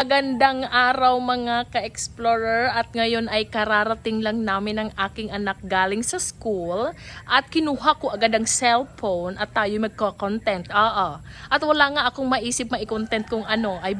Magandang araw mga ka-explorer, at ngayon ay kararating lang namin ng aking anak galing sa school at kinuha ko agad ang cellphone at tayo magko-content. At wala nga akong maisip mai-content kung ano, ay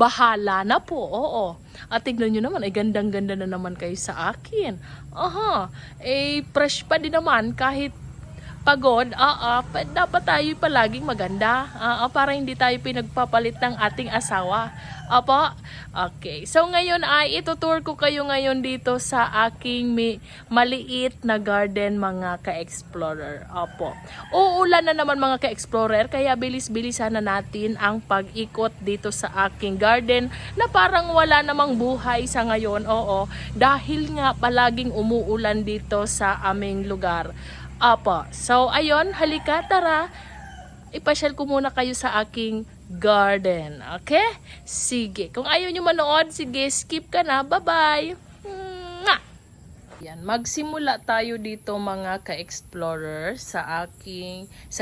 bahala na po. Oo. At tignan nyo naman, ay gandang-ganda na naman kayo sa akin. Fresh pa din naman kahit pagod. Dapat tayo palaging maganda. Para hindi tayo pinagpapalit ng ating asawa. Opo. Okay. So ngayon ay itutour ko kayo ngayon dito sa aking maliit na garden mga ka-explorer. Opo. Uulan na naman mga ka-explorer, kaya bilis-bilisan na natin ang pag-ikot dito sa aking garden na parang wala namang buhay sa ngayon. Oo. Dahil nga palaging umuulan dito sa aming lugar. Opo. So ayun, halika, tara. Ipasyal ko muna kayo sa aking garden. Okay? Sige. Kung ayaw nyo manood, sige, skip ka na. Bye-bye. Yan, magsimula tayo dito mga ka-explorer sa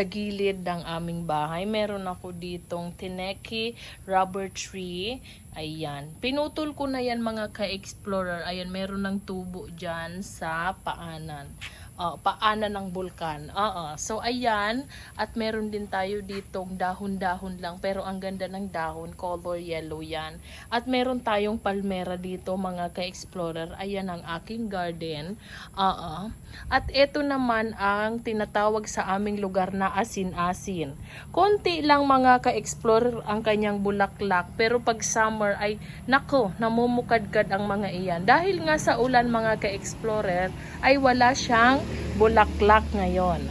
gilid ng aming bahay. Meron ako ditong tineki rubber tree. Ayan. Pinutol ko na yan mga ka-explorer. Ayan, meron ng tubo dyan sa paanan. Paanan ng bulkan. So ayan, at meron din tayo ditong dahon-dahon lang, pero ang ganda ng dahon, color yellow yan. At meron tayong palmera dito mga ka-explorer. Ayan ang aking garden. At ito naman ang tinatawag sa aming lugar na asin-asin. Konti lang mga ka-explorer ang kanyang bulaklak, pero pag summer ay nako, namumukadkad ang mga iyan. Dahil nga sa ulan mga ka-explorer ay wala siyang bulaklak ngayon.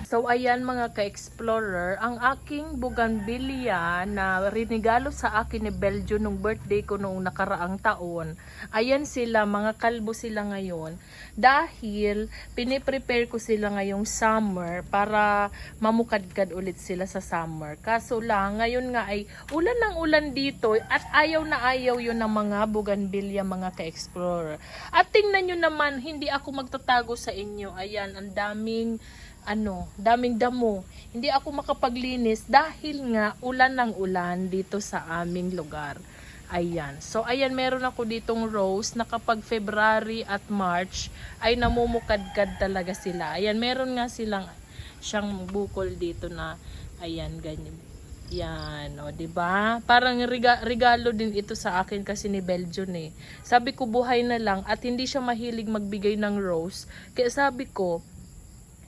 So ayan mga ka-explorer, ang aking bougainvillea na rinigalo sa akin ni Belgio nung birthday ko noong nakaraang taon. Ayan sila, mga kalbo sila ngayon. Dahil piniprepare ko sila ngayong summer para mamukadkad ulit sila sa summer. Kaso lang, ngayon nga ay ulan ng ulan dito at ayaw na ayaw yun ng mga bougainvillea mga ka-explorer. At tingnan nyo naman, hindi ako magtatago sa inyo. Ayan, ang daming damo. Hindi ako makapaglinis dahil nga ulan ng ulan dito sa aming lugar. Ayan. So ayan, meron ako ditong rose na kapag February at March ay namumukadkad talaga sila. Ayan, meron nga siyang bukol dito na ayan, ganyan. Yan, di ba? Parang regalo din ito sa akin kasi ni Belgium eh. Sabi ko buhay na lang at hindi siya mahilig magbigay ng rose. Kaya sabi ko,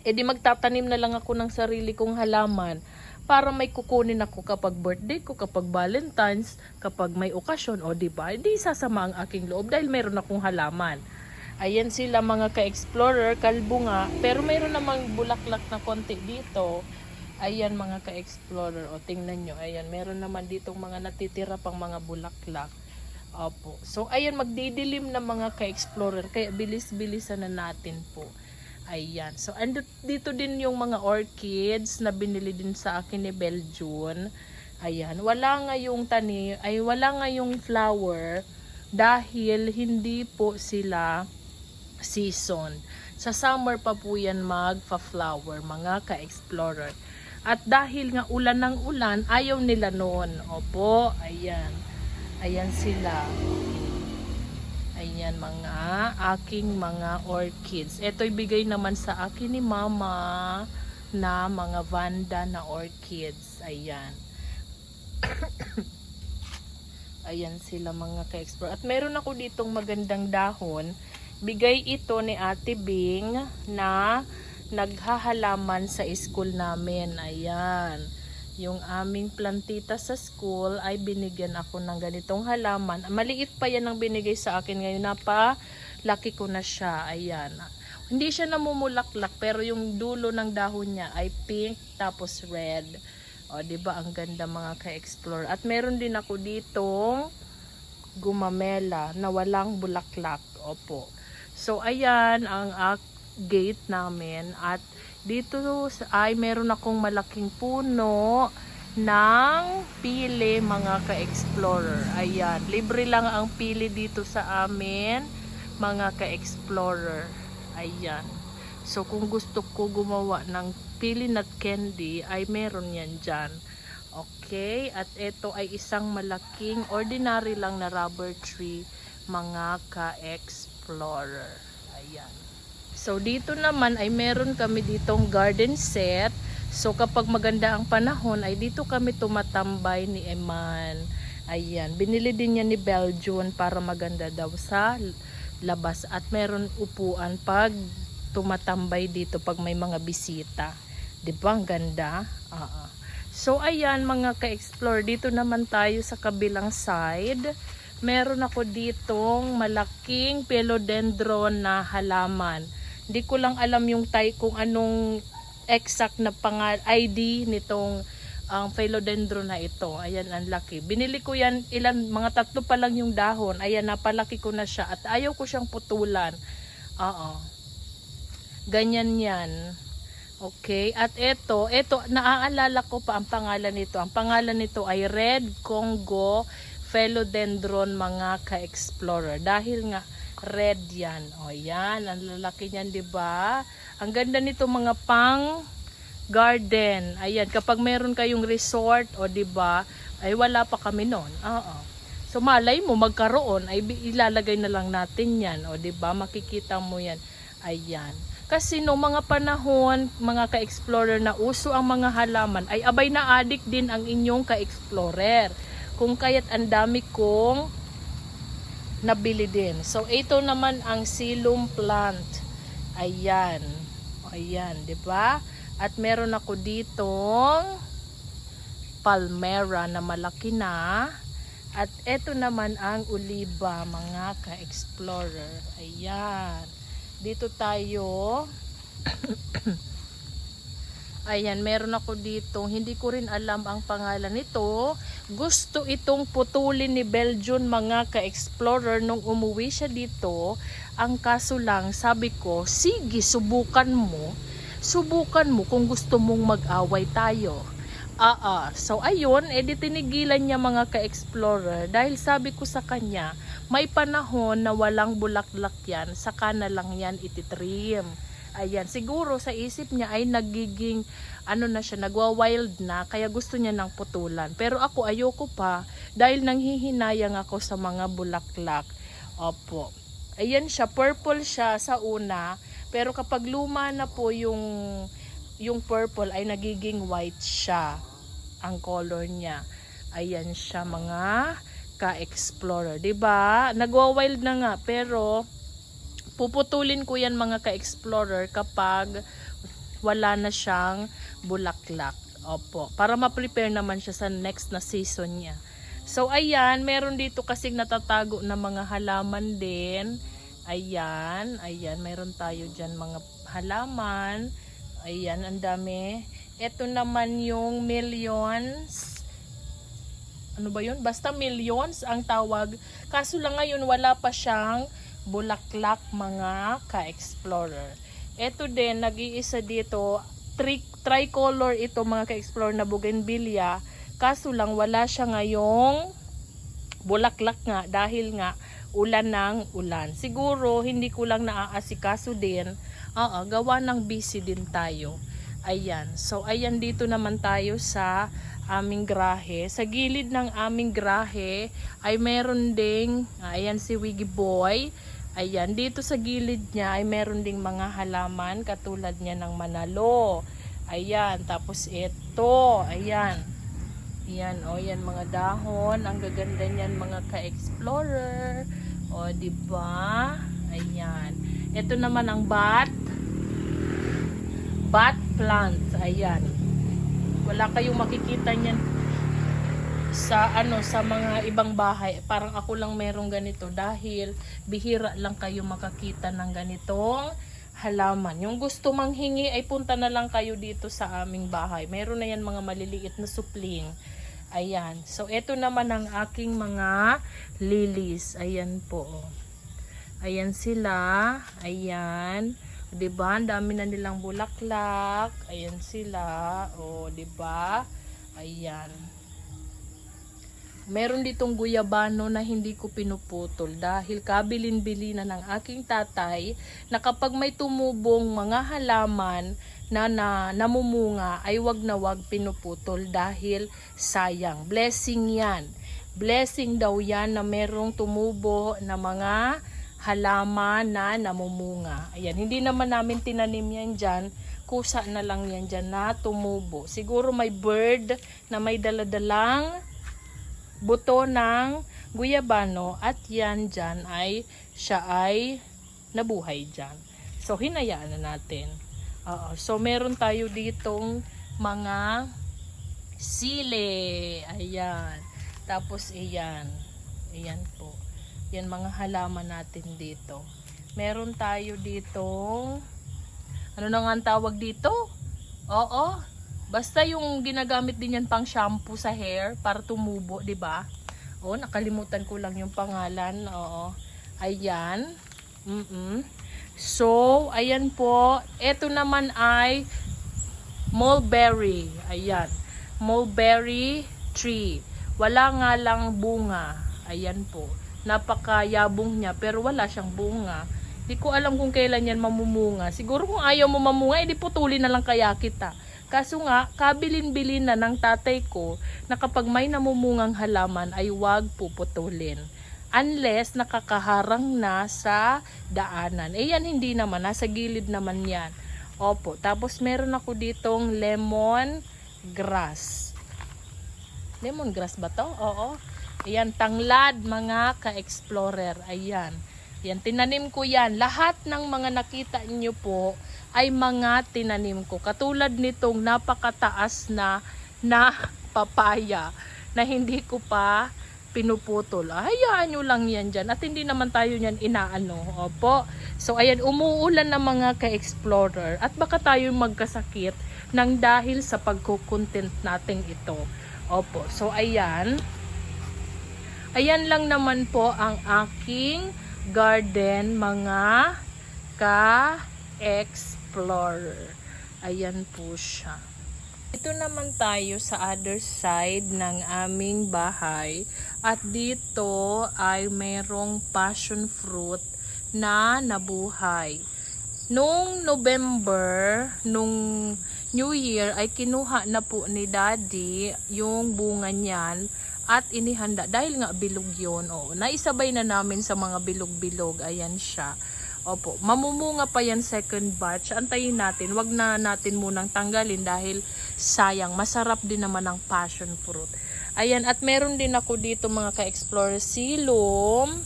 di magtatanim na lang ako ng sarili kong halaman para may kukunin ako kapag birthday ko, kapag Valentine's, kapag may okasyon, di ba? Di sasama ang aking loob dahil meron akong halaman. Ayan sila mga ka-explorer, kalbo nga, pero meron namang bulaklak na konti dito. Ayan mga ka-explorer, tingnan nyo, ayan, meron naman ditong mga natitira pang mga bulaklak. Opo. So ayan, magdidilim na mga ka-explorer, kaya bilis-bilisan na natin po. Ayan. So, dito din yung mga orchids na binili din sa akin ni Belgium. Ayan. Wala nga yung flower dahil hindi po sila season. Sa summer pa po yan magpa-flower, mga ka-explorer. At dahil nga ulan ng ulan, ayaw nila noon. Opo, ayan. Ayan sila. Ayan mga aking mga orchids. Ito'y bigay naman sa akin ni Mama na mga vanda na orchids. Ayan. Ayan sila mga ka-explore. At meron ako ditong magandang dahon. Bigay ito ni Ate Bing na naghahalaman sa school namin. Ayan. Yung aming plantita sa school ay binigyan ako ng ganitong halaman. Maliit pa yan ang binigay sa akin ngayon. Napalaki ko na siya. Ayan. Hindi siya namumulaklak pero yung dulo ng dahon niya ay pink tapos red. Diba ang ganda mga ka-explore. At meron din ako ditong gumamela na walang bulaklak. Opo. So ayan ang gate namin at dito ay meron akong malaking puno ng pili mga ka-explorer. Ayan, libre lang ang pili dito sa amin mga ka-explorer. Ayan. So kung gusto ko gumawa ng pili nut candy ay meron yan dyan. Okay, at ito ay isang malaking ordinary lang na rubber tree, mga ka-explorer. Ayan. So dito naman ay meron kami ditong garden set. So kapag maganda ang panahon ay dito kami tumatambay ni Eman. Ayan, binili din niya ni Belgian para maganda daw sa labas at meron upuan pag tumatambay dito pag may mga bisita. 'Di ba ang ganda? So ayan mga ka-explore, dito naman tayo sa kabilang side. Meron ako ditong malaking philodendron na halaman. Hindi ko lang alam yung kung anong exact na ID nitong ang philodendron na ito. Ayan, ang laki. Binili ko yan, mga 3 pa lang yung dahon. Ayan, napalaki ko na siya at ayaw ko siyang putulan. Ganyan yan. Okay, at ito, naaalala ko pa ang pangalan nito. Ang pangalan nito ay Red Congo Philodendron, mga ka-explorer. Dahil nga red yan. O yan, ang lalaki niyan, 'di ba? Ang ganda nito mga pang garden. Ayan, kapag meron kayong resort, o 'di ba? Ay wala pa kami noon. So malay mo magkaroon, ay ilalagay na lang natin 'yan, o 'di ba? Makikita mo 'yan. Ayan. Kasi no mga panahon, mga ka-explorer, na uso ang mga halaman, ay abay na adik din ang inyong ka-explorer. Kung kaya't ang dami kong nabili din. So ito naman ang silum plant. Ayan. Ayan, 'di ba? At meron ako ditong palmera na malaki na. At ito naman ang oliba, mga ka-explorer. Ayan. Dito tayo. Ayan, meron ako dito. Hindi ko rin alam ang pangalan nito. Gusto itong putulin ni Belgian, mga ka-explorer, nung umuwi siya dito. Ang kaso lang, sabi ko, sige, subukan mo kung gusto mong mag-away tayo. So ayun, tinigilan niya, mga ka-explorer, dahil sabi ko sa kanya, may panahon na walang bulaklak yan, saka na lang yan ititrim. Ayan, siguro sa isip niya ay nagiging na siya, nagwa-wild na, kaya gusto niya ng putulan. Pero ako ayoko pa, dahil nanghihinayang ako sa mga bulaklak. Opo. Ayan siya, purple siya sa una, pero kapag luma na po yung purple ay nagiging white siya ang color niya. Ayan siya, mga ka-explorer, 'di ba? Nagwa-wild na nga, pero puputulin ko yan, mga ka-explorer, kapag wala na siyang bulaklak. Opo, para ma-prepare naman siya sa next na season niya. So ayan, meron dito kasing natatago na mga halaman din. Ayan, meron tayo dyan mga halaman. Ayan, ang dami. Ito naman yung millions. Ano ba yun? Basta millions ang tawag. Kaso lang ngayon wala pa siyang bulaklak, mga ka-explorer. Ito din, nag-iisa dito. Tricolor ito, mga ka-explorer, na bougainvillea. Kaso lang wala siya ngayong bulaklak nga dahil nga ulan ng ulan. Siguro hindi ko lang naaasikaso din. Gawa ng busy din tayo. Ayan. So ayan, dito naman tayo sa aming grahe. Sa gilid ng aming grahe ay meron ding, ayan si Wiggy Boy. Ayan, dito sa gilid niya ay meron ding mga halaman katulad niya ng manalo. Ayan, tapos ito, ayan. Ayan, yan mga dahon. Ang gaganda niyan, mga ka-explorer. Di ba? Ayan. Ito naman ang bat plant. Ayan. Wala kayong makikita niyan sa sa mga ibang bahay. Parang ako lang merong ganito dahil bihira lang kayo makakita ng ganitong halaman. Yung gusto manghingi ay punta na lang kayo dito sa aming bahay. Meron na yan mga maliliit na supling. Ayan. So ito naman ang aking mga lilies. Ayan po. Ayan sila. Ayan. 'Di ba? Ang dami na nilang bulaklak. Ayan sila. 'di ba? Ayan. Meron ditong guyabano na hindi ko pinuputol dahil kabilin-bili na ng aking tatay na kapag may tumubong mga halaman na namumunga ay wag na wag pinuputol dahil sayang. Blessing yan. Blessing daw yan na merong tumubo na mga halaman na namumunga. Ayan, hindi naman namin tinanim yan dyan. Kusa na lang yan dyan na tumubo. Siguro may bird na may daladalang buto ng guyabano at yan dyan ay siya ay nabuhay dyan. So, hinayaan na natin. So, meron tayo ditong mga sili. Ayan. Tapos, ayan. Ayan po. Yan mga halaman natin dito. Meron tayo ditong, ano na nga ang tawag dito? Oo. Basta yung ginagamit din yan pang shampoo sa hair para tumubo, di ba? Oh, nakalimutan ko lang yung pangalan. Oo. Ayan. So, ayan po. Ito naman ay mulberry. Ayan. Mulberry tree. Wala nga lang bunga. Ayan po. Napakayabong niya pero wala siyang bunga. Di ko alam kung kailan yan mamumunga. Siguro kung ayaw mo mamunga, edi putulin na lang kaya kita. Kaso nga, kabilin-bilin na ng tatay ko na kapag may namumungang halaman ay wag puputulin. Unless nakakaharang na sa daanan. Eh yan hindi naman, nasa gilid naman yan. Opo, tapos meron ako ditong lemon grass. Lemon grass ba to? Oo. Ayan, tanglad mga ka-explorer. Ayan. Ayan, tinanim ko yan. Lahat ng mga nakita nyo po ay mga tinanim ko. Katulad nitong napakataas na papaya na hindi ko pa pinuputol. Hayaan nyo lang yan dyan. At hindi naman tayo yan inaano. Opo. So, ayan, umuulan na mga ka-explorer. At baka tayo magkasakit nang dahil sa pagkukontent natin ito. Opo. So, ayan. Ayan lang naman po ang aking garden, mga ka-explorer. Ayan po siya. Ito naman tayo sa other side ng aming bahay. At dito ay merong passion fruit na nabuhay. Nung November, nung New Year, ay kinuha na po ni Daddy yung bunga niyan at inihanda. Dahil nga bilog yun. O, naisabay na namin sa mga bilog-bilog. Ayan siya. Opo, mamumunga pa yan second batch. Antayin natin. Wag na natin munang tanggalin dahil sayang. Masarap din naman ang passion fruit. Ayan, at meron din ako dito mga ka-explorer silom.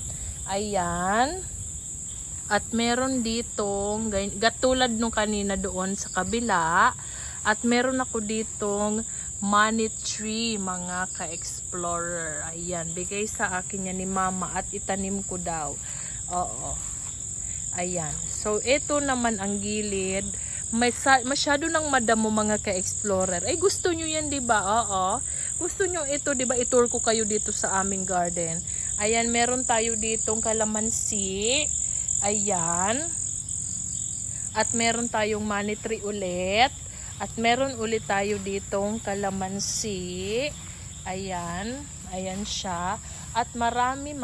Ayan. At meron ditong, katulad nung kanina doon sa kabila. At meron ako ditong money tree, mga ka-explorer. Ayan, bigay sa akin yan ni mama at itanim ko daw. Oo. Ayan. So, ito naman ang gilid. Masyado nang madamo mga ka-explorer. Ay, gusto nyo yan, diba? Oo. Gusto nyo ito, diba? I-tour ko kayo dito sa aming garden. Ayan, meron tayo ditong kalamansi. Ayan. At meron tayong money tree ulit. At meron ulit tayo ditong kalamansi. Ayan. Ayan siya. At marami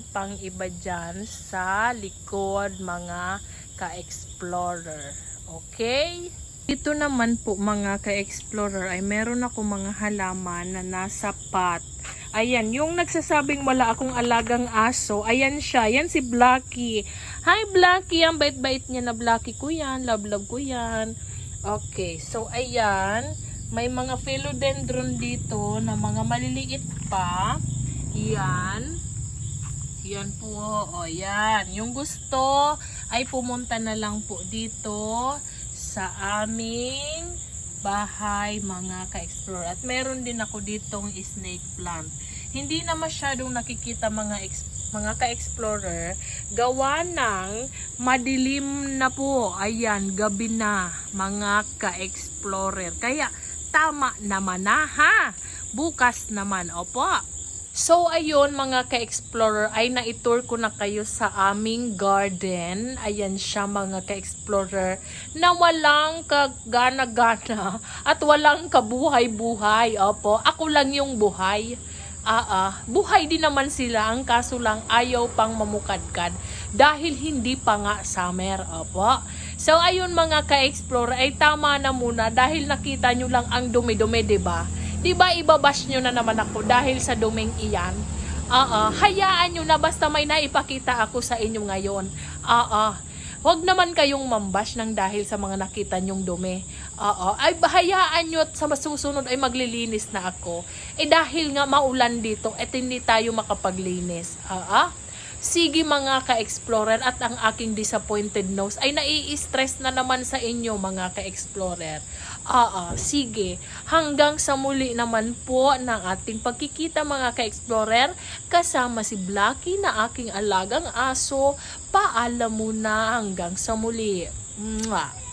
pang iba dyan sa likod mga ka-explorer. Okay? Dito naman po mga ka-explorer ay meron ako mga halaman na nasa pot. Ayan, yung nagsasabing wala akong alagang aso, ayan siya. Yan si Blackie. Hi Blackie, ang bait-bait niya na Blackie ko yan. Love ko yan. Okay, so ayan, may mga philodendron dito na mga maliliit pa. Yan. Yan po, o yan. Yung gusto ay pumunta na lang po dito sa aming bahay mga ka-explorer. At meron din ako ditong snake plant. Hindi na masyadong nakikita mga ka-explorer, gawa ng madilim na po. Ayan, gabi na mga ka-explorer. Kaya tama naman na ha. Bukas naman, opo. So ayun mga ka-explorer, ay na-tour ko na kayo sa aming garden. Ayan siya mga ka-explorer, na walang kagana-gana at walang kabuhay-buhay. Opo, ako lang yung buhay. buhay din naman sila, ang kaso lang ayaw pang mamukadkad dahil hindi pa nga summer. Opo. So ayun mga ka-explore, ay tama na muna dahil nakita nyo lang ang dumi-dumi, diba? Diba ibabash nyo na naman ako dahil sa duming iyan? Hayaan nyo na basta may naipakita ako sa inyo ngayon. Huwag naman kayong mambash ng dahil sa mga nakita nyong dumi. Ay bahayaan nyo at sa masusunod ay maglilinis na ako. Dahil nga maulan dito at hindi tayo makapaglinis. Sige mga ka-explorer, at ang aking disappointed nose ay nai-stress na naman sa inyo mga ka-explorer. Sige, hanggang sa muli naman po ng ating pagkikita mga ka-explorer, kasama si Blacky na aking alagang aso. Paalam muna hanggang sa muli. Mwah!